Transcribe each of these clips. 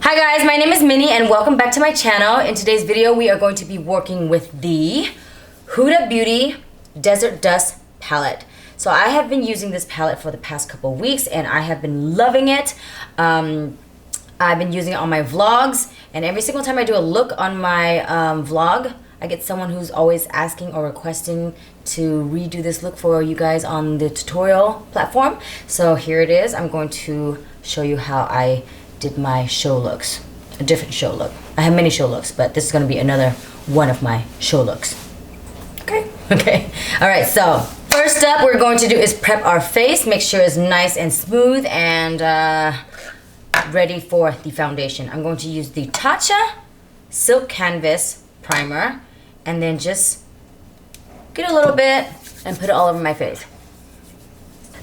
Hi guys, my name is Minnie and welcome back to my channel. In today's video, we are going to be working with the Huda Beauty Desert Dust palette. So I have been using this palette for the past couple of weeks and I have been loving it. I've been using it on my vlogs, and every single time I do a look on my vlog, I get someone who's always asking or requesting to redo this look for you guys on the tutorial platform. So here it is. I'm going to show you how I did my show looks, a different show look. I have many show looks, but this is going to be another one of my show looks. Okay. All right, so first up we're going to do is prep our face, make sure it's nice and smooth and ready for the foundation. I'm going to use the Tatcha Silk Canvas primer and then just get a little bit and put it all over my face.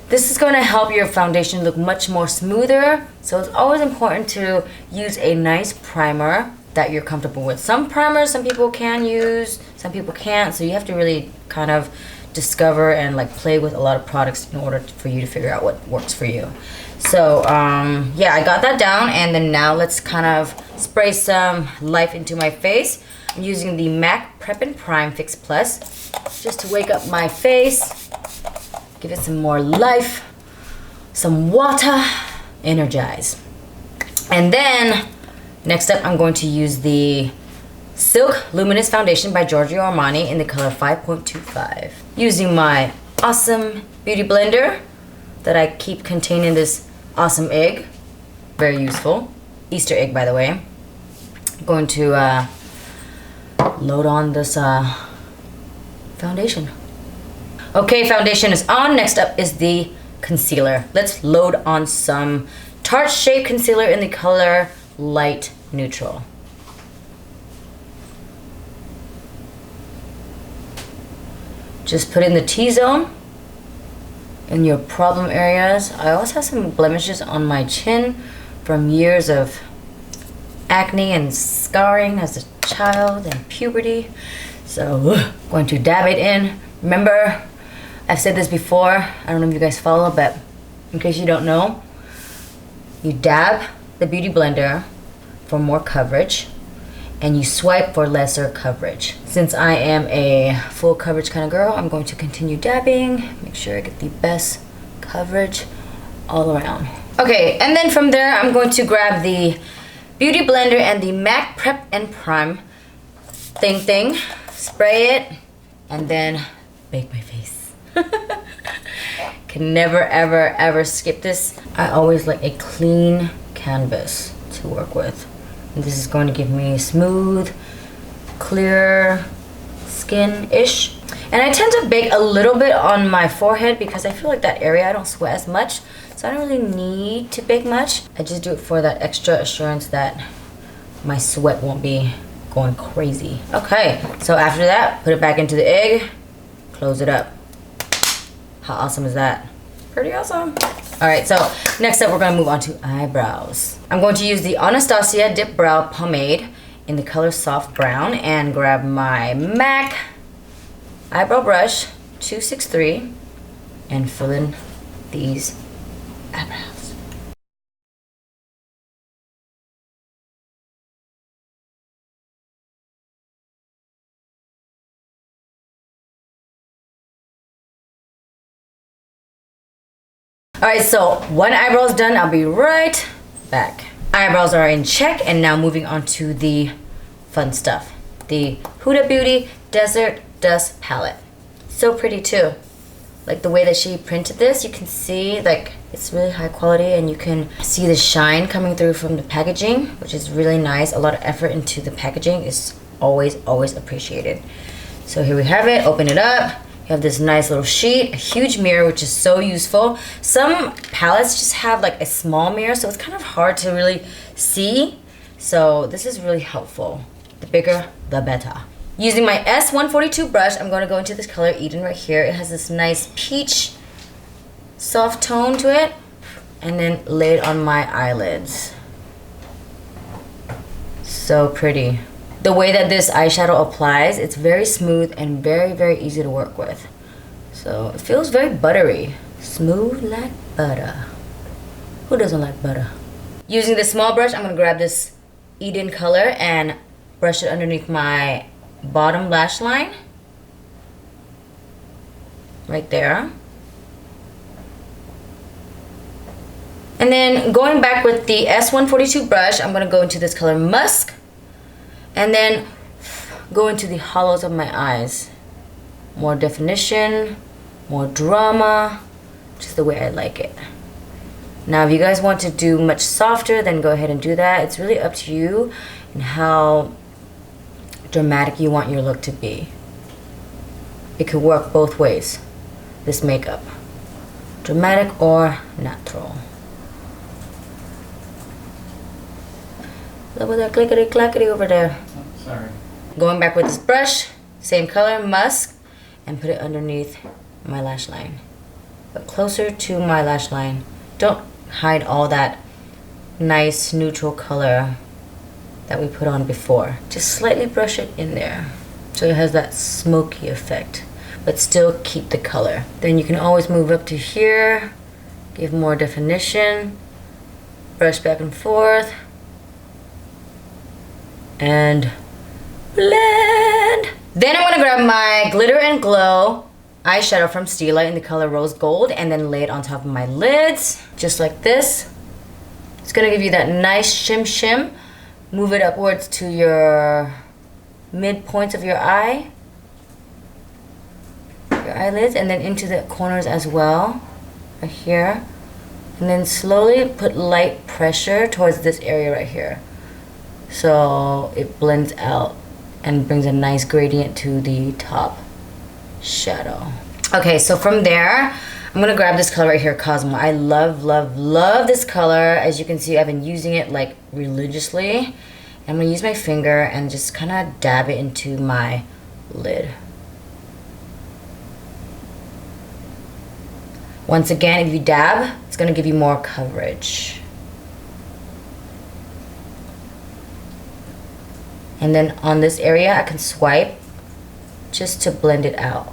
This is going to help your foundation look much more smoother, so it's always important to use a nice primer that you're comfortable with. Some primers some people can use, some people can't, so you have to really kind of discover and like play with a lot of products in order for you to figure out what works for you. So yeah, I got that down, and then now let's kind of spray some life into my face. I'm using the MAC Prep and Prime Fix Plus just to wake up my face, give it some more life, some water, energize. And then next up I'm going to use the Silk Luminous Foundation by Giorgio Armani in the color 5.25. Using my awesome beauty blender that I keep containing this awesome egg. Very useful. Easter egg, by the way. I'm going to load on this foundation. Okay, foundation is on. Next up is the concealer. Let's load on some Tarte Shape Concealer in the color Light Neutral. Just put in the T-zone in your problem areas. I also have some blemishes on my chin from years of acne and scarring as a child and puberty. So going to dab it in. Remember, I've said this before, I don't know if you guys follow, but in case you don't know, you dab the beauty blender for more coverage and you swipe for lesser coverage. Since I am a full coverage kind of girl, I'm going to continue dabbing, make sure I get the best coverage all around. Okay, and then from there, I'm going to grab the beauty blender and the MAC Prep and Prime thing, spray it, and then bake my face. Can never ever skip this. I always like a clean canvas to work with. And this is going to give me smooth, clear skin-ish. And I tend to bake a little bit on my forehead because I feel like that area I don't sweat as much. So I don't really need to bake much. I just do it for that extra assurance that my sweat won't be going crazy. Okay, so after that, put it back into the egg, close it up. How awesome is that? Pretty awesome. All right, so next up we're gonna move on to eyebrows. I'm going to use the Anastasia Dip Brow Pomade in the color Soft Brown and grab my MAC eyebrow brush 263 and fill in these eyebrows. All right, so one eyebrow is done. I'll be right back. Eyebrows are in check, and now moving on to the fun stuff. The Huda Beauty Desert Dust Palette. So pretty too. Like the way that she printed this, you can see like it's really high quality and you can see the shine coming through from the packaging, which is really nice. A lot of effort into the packaging is always appreciated. So here we have it, open it up. You have this nice little sheet, a huge mirror, which is so useful. Some palettes just have like a small mirror, so it's kind of hard to really see. So this is really helpful. The bigger, the better. Using my S142 brush, I'm going to go into this color Eden right here. It has this nice peach soft tone to it. And then lay it on my eyelids. So pretty. The way that this eyeshadow applies, it's very smooth and very easy to work with. So it feels very buttery. Smooth like butter. Who doesn't like butter? Using the small brush, I'm gonna grab this Eden color and brush it underneath my bottom lash line. Right there. And then going back with the S142 brush, I'm gonna go into this color Musk. And then go into the hollows of my eyes. More definition, more drama, just the way I like it. Now, if you guys want to do much softer, then go ahead and do that. It's really up to you and how dramatic you want your look to be. It could work both ways, this makeup. Dramatic or natural. Look at that clickety clackety over there. Oh, sorry. Going back with this brush, same color, Musk, and put it underneath my lash line. But closer to my lash line. Don't hide all that nice neutral color that we put on before. Just slightly brush it in there so it has that smoky effect, but still keep the color. Then you can always move up to here, give more definition, brush back and forth, and blend. Then I'm gonna grab my Glitter and Glow eyeshadow from Stila in the color Rose Gold and then lay it on top of my lids, just like this. It's gonna give you that nice shim. Move it upwards to your midpoints of your eye, your eyelids, and then into the corners as well, right here. And then slowly put light pressure towards this area right here, so it blends out and brings a nice gradient to the top shadow. Okay, so from there, I'm gonna grab this color right here, Cosmo. I love, love, love this color. As you can see, I've been using it like religiously. I'm gonna use my finger and just kind of dab it into my lid. Once again, if you dab, it's gonna give you more coverage. And then on this area, I can swipe just to blend it out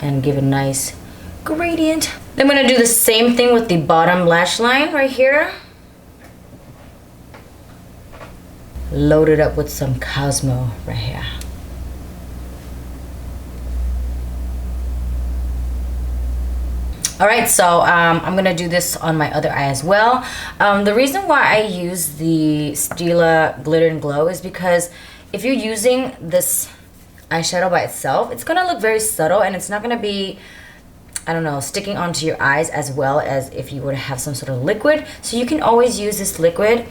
and give a nice gradient. Then I'm gonna do the same thing with the bottom lash line right here. Load it up with some Cosmo right here. All right, so I'm gonna do this on my other eye as well. The reason why I use the Stila Glitter and Glow is because if you're using this eyeshadow by itself, it's gonna look very subtle and it's not gonna be, I don't know, sticking onto your eyes as well as if you were to have some sort of liquid. So you can always use this liquid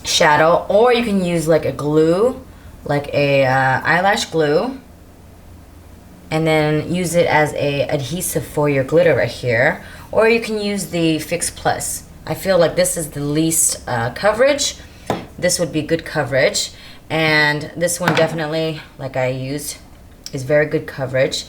shadow, or you can use like a glue, like a eyelash glue, and then use it as a adhesive for your glitter right here. Or you can use the Fix Plus. I feel like this is the least coverage. This would be good coverage. And this one definitely, like I used, is very good coverage.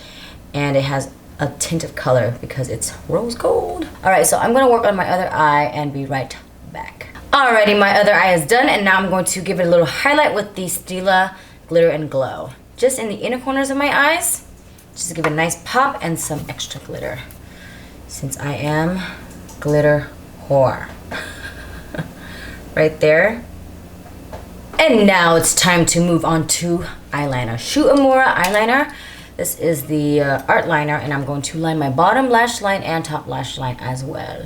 And it has a tint of color because it's rose gold. All right, so I'm gonna work on my other eye and be right back. Alrighty, my other eye is done, and now I'm going to give it a little highlight with the Stila Glitter and Glow. Just in the inner corners of my eyes, just to give it a nice pop and some extra glitter, since I am glitter whore. Right there. And now it's time to move on to eyeliner. Shu Uemura eyeliner. This is the art liner, and I'm going to line my bottom lash line and top lash line as well.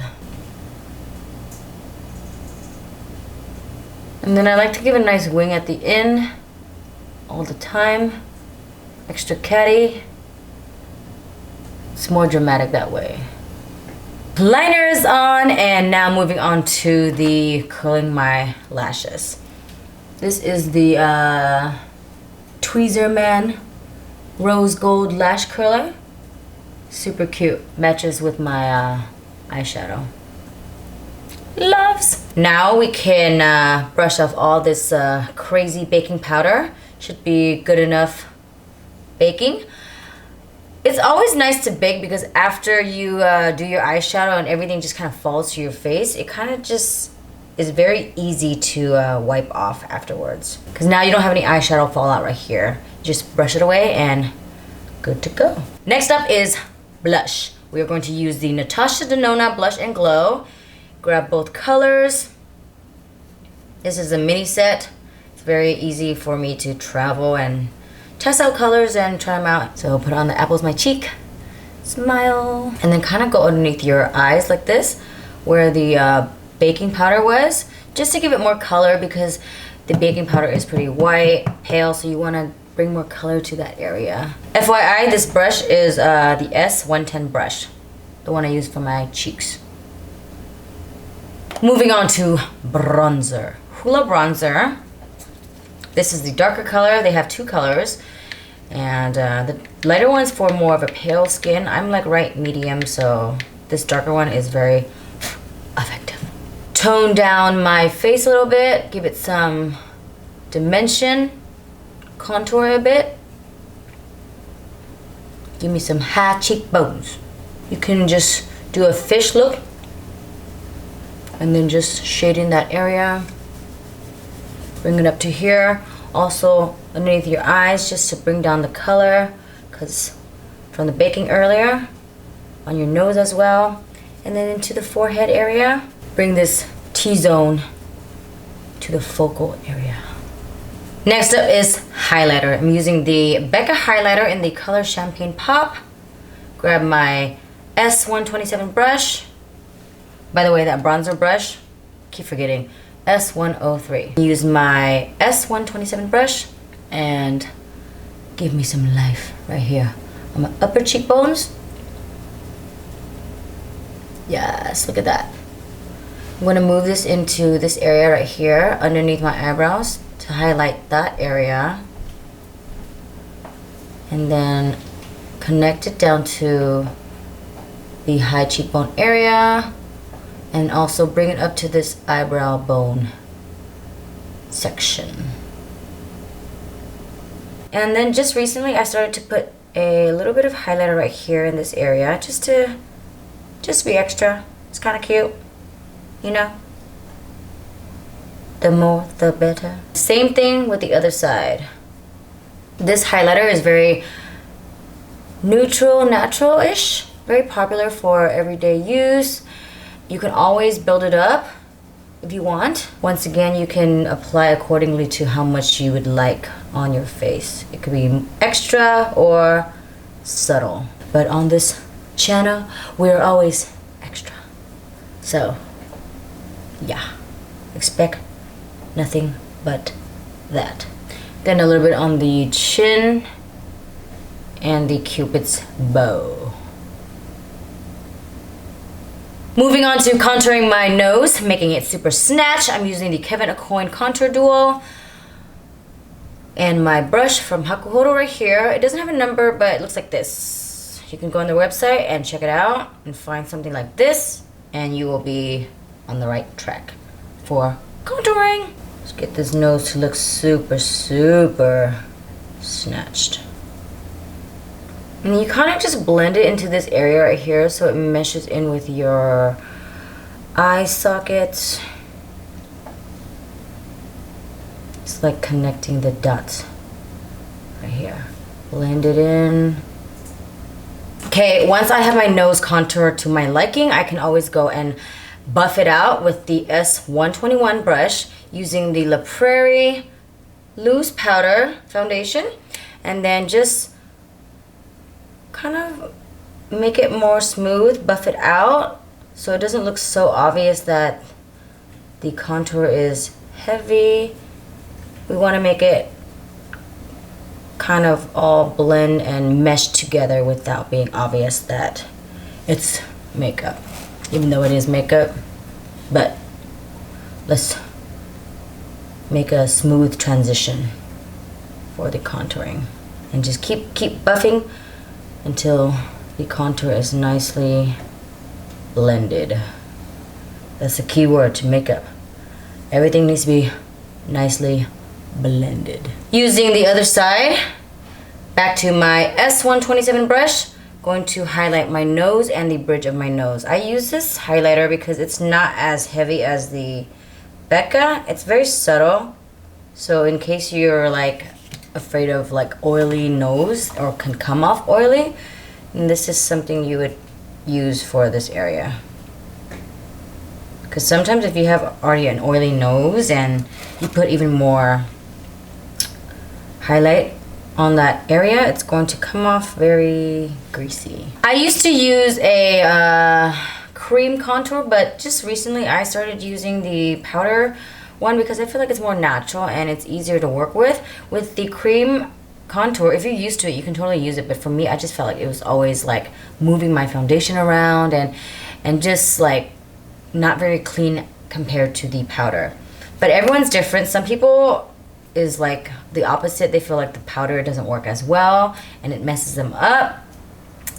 And then I like to give a nice wing at the end all the time. Extra catty. It's more dramatic that way. Liner is on, and now moving on to the curling my lashes. This is the Tweezer Man Rose Gold Lash Curler. Super cute. Matches with my eyeshadow. Loves. Now we can brush off all this crazy baking powder. Should be good enough baking. It's always nice to bake because after you do your eyeshadow and everything just kind of falls to your face, it kind of just is very easy to wipe off afterwards. Because now you don't have any eyeshadow fallout right here. Just brush it away and good to go. Next up is blush. We are going to use the Natasha Denona Blush and Glow grab both colors. This is a mini set. It's very easy for me to travel and test out colors and try them out. So put on the apples of my cheek, smile, and then kind of go underneath your eyes like this, where the baking powder was, just to give it more color, because the baking powder is pretty white, pale, so you want to bring more color to that area. FYI, this brush is the S110 brush, the one I use for my cheeks. Moving on to bronzer. Hoola bronzer. This is the darker color. They have two colors, and the lighter one's for more of a pale skin. I'm like right medium, so this darker one is very effective. Tone down my face a little bit, give it some dimension, contour a bit, give me some high cheekbones. You can just do a fish look and then just shade in that area, bring it up to here, also underneath your eyes, just to bring down the color, because from the baking earlier, on your nose as well, and then into the forehead area. Bring this T-zone to the focal area. Next up is highlighter. I'm using the Becca highlighter in the color Champagne Pop. Grab my S127 brush. By the way, that bronzer brush, keep forgetting, S103. Use my S127 brush and give me some life right here on my upper cheekbones. Yes, look at that. I'm gonna move this into this area right here underneath my eyebrows to highlight that area, and then connect it down to the high cheekbone area, and also bring it up to this eyebrow bone section. And then just recently I started to put a little bit of highlighter right here in this area, just to be extra. It's kind of cute, you know? The more the better. Same thing with the other side. This highlighter is very neutral, natural-ish, very popular for everyday use. You can always build it up if you want. Once again, you can apply accordingly to how much you would like on your face. It could be extra or subtle. But on this channel, we're always extra. So, yeah, expect nothing but that. Then a little bit on the chin and the Cupid's bow. Moving on to contouring my nose, making it super snatch. I'm using the Kevyn Aucoin Contour Duo and my brush from Hakuhodo right here. It doesn't have a number, but it looks like this. You can go on their website and check it out and find something like this, and you will be on the right track for contouring. Let's get this nose to look super, super snatched. And you kind of just blend it into this area right here so it meshes in with your eye sockets. It's like connecting the dots right here. Blend it in. Okay, once I have my nose contoured to my liking, I can always go and buff it out with the S121 brush using the La Prairie loose powder foundation, and then just kind of make it more smooth, buff it out so it doesn't look so obvious that the contour is heavy. We want to make it kind of all blend and mesh together without being obvious that it's makeup, even though it is makeup. But let's make a smooth transition for the contouring, and just keep buffing until the contour is nicely blended. That's the key word to makeup. Everything needs to be nicely blended. Using the other side, back to my S127 brush, going to highlight my nose and the bridge of my nose. I use this highlighter because it's not as heavy as the Becca. It's very subtle, so in case you're like afraid of like oily nose or can come off oily, and this is something you would use for this area. Because sometimes if you have already an oily nose and you put even more highlight on that area, it's going to come off very greasy. I used to use a cream contour, but just recently I started using the powder one because I feel like it's more natural and it's easier to work with. With the cream contour, if you're used to it, you can totally use it, but for me, I just felt like it was always like moving my foundation around and just like not very clean compared to the powder. But everyone's different. Some people is like the opposite. They feel like the powder doesn't work as well and it messes them up.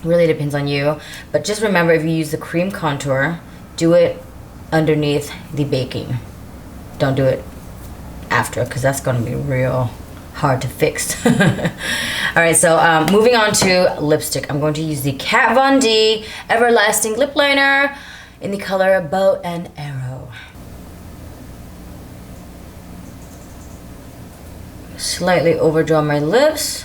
Really depends on you. But just remember, if you use the cream contour, do it underneath the baking. Don't do it after, because that's going to be real hard to fix. Alright, so moving on to lipstick. I'm going to use the Kat Von D Everlasting Lip Liner in the color Bow and Arrow. Slightly overdraw my lips.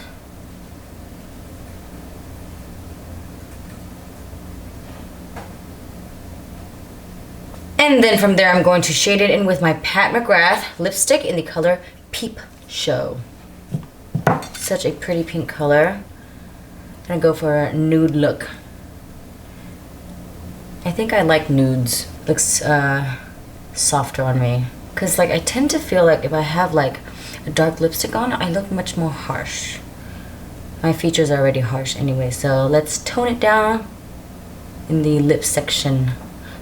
And then from there, I'm going to shade it in with my Pat McGrath lipstick in the color Peep Show. Such a pretty pink color. I'm gonna go for a nude look. I think I like nudes. Looks softer on me. Cause like I tend to feel like if I have like a dark lipstick on, I look much more harsh. My features are already harsh anyway, so let's tone it down in the lip section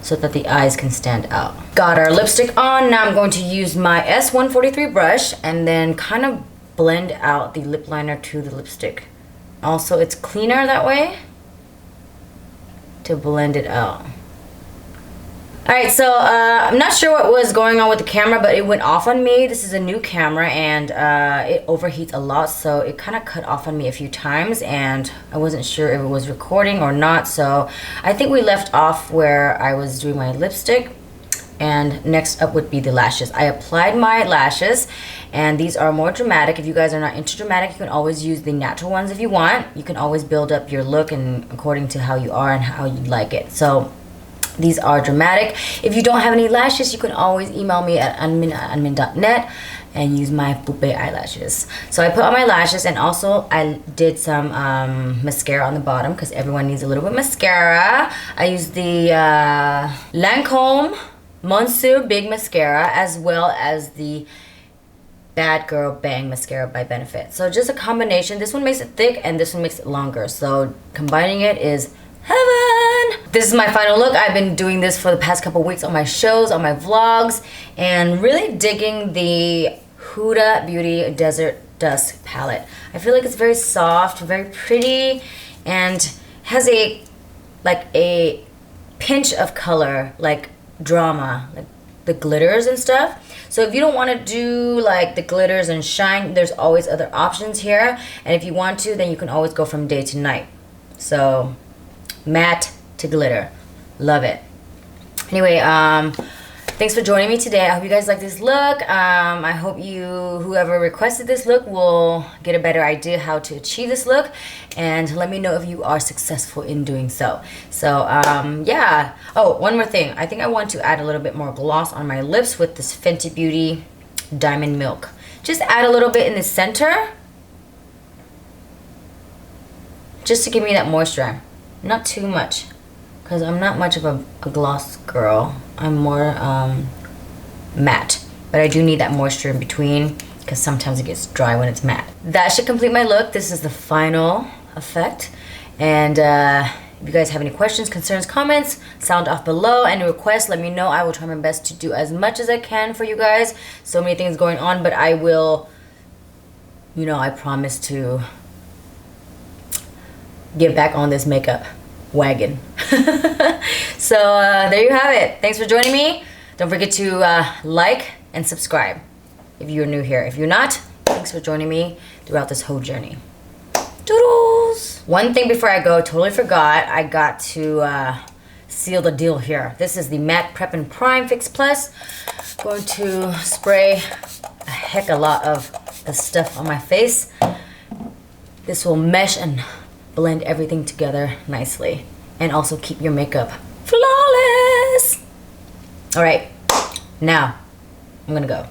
so that the eyes can stand out. Got our lipstick on. Now I'm going to use my S143 brush and then kind of blend out the lip liner to the lipstick. Also, it's cleaner that way to blend it out. Alright, so I'm not sure what was going on with the camera, but it went off on me. This is a new camera and it overheats a lot, so it kind of cut off on me a few times and I wasn't sure if it was recording or not, so I think we left off where I was doing my lipstick. And next up would be the lashes. I applied my lashes and these are more dramatic. If you guys are not into dramatic, you can always use the natural ones if you want. You can always build up your look and according to how you are and how you like it. So these are dramatic. If you don't have any lashes, you can always email me at unmin@unmin.net and use my Pupe eyelashes. So I put on my lashes and also I did some mascara on the bottom because everyone needs a little bit of mascara. I used the Lancome Monsieur Big Mascara as well as the Bad Girl Bang Mascara by Benefit. So just a combination. This one makes it thick and this one makes it longer. So combining it is heaven. This is my final look. I've been doing this for the past couple weeks on my shows, on my vlogs, and really digging the Huda Beauty Desert Dusk palette. I feel like it's very soft, very pretty, and has a pinch of color, like drama, like the glitters and stuff. So if you don't want to do like the glitters and shine, there's always other options here. And if you want to, then you can always go from day to night. So matte to glitter. Love it. Anyway, thanks for joining me today. I hope you guys like this look. I hope whoever requested this look will get a better idea how to achieve this look, and let me know if you are successful in doing so. So yeah. Oh, one more thing. I think I want to add a little bit more gloss on my lips with this Fenty Beauty Diamond Milk. Just add a little bit in the center, just to give me that moisture. Not too much, because I'm not much of a gloss girl. I'm more matte, but I do need that moisture in between because sometimes it gets dry when it's matte. That should complete my look. This is the final effect, and if you guys have any questions, concerns, comments, sound off below. Any requests, let me know. I will try my best to do as much as I can for you guys. So many things going on, but I will, you know, I promise to get back on this makeup wagon. So there you have it. Thanks for joining me. Don't forget to like and subscribe if you're new here. If you're not, thanks for joining me throughout this whole journey. Doodles! One thing before I go, totally forgot, I got to seal the deal here. This is the MAC Prep and Prime Fix Plus. Going to spray a heck a lot of the stuff on my face. This will mesh and blend everything together nicely and also keep your makeup flawless. All right, now I'm gonna go.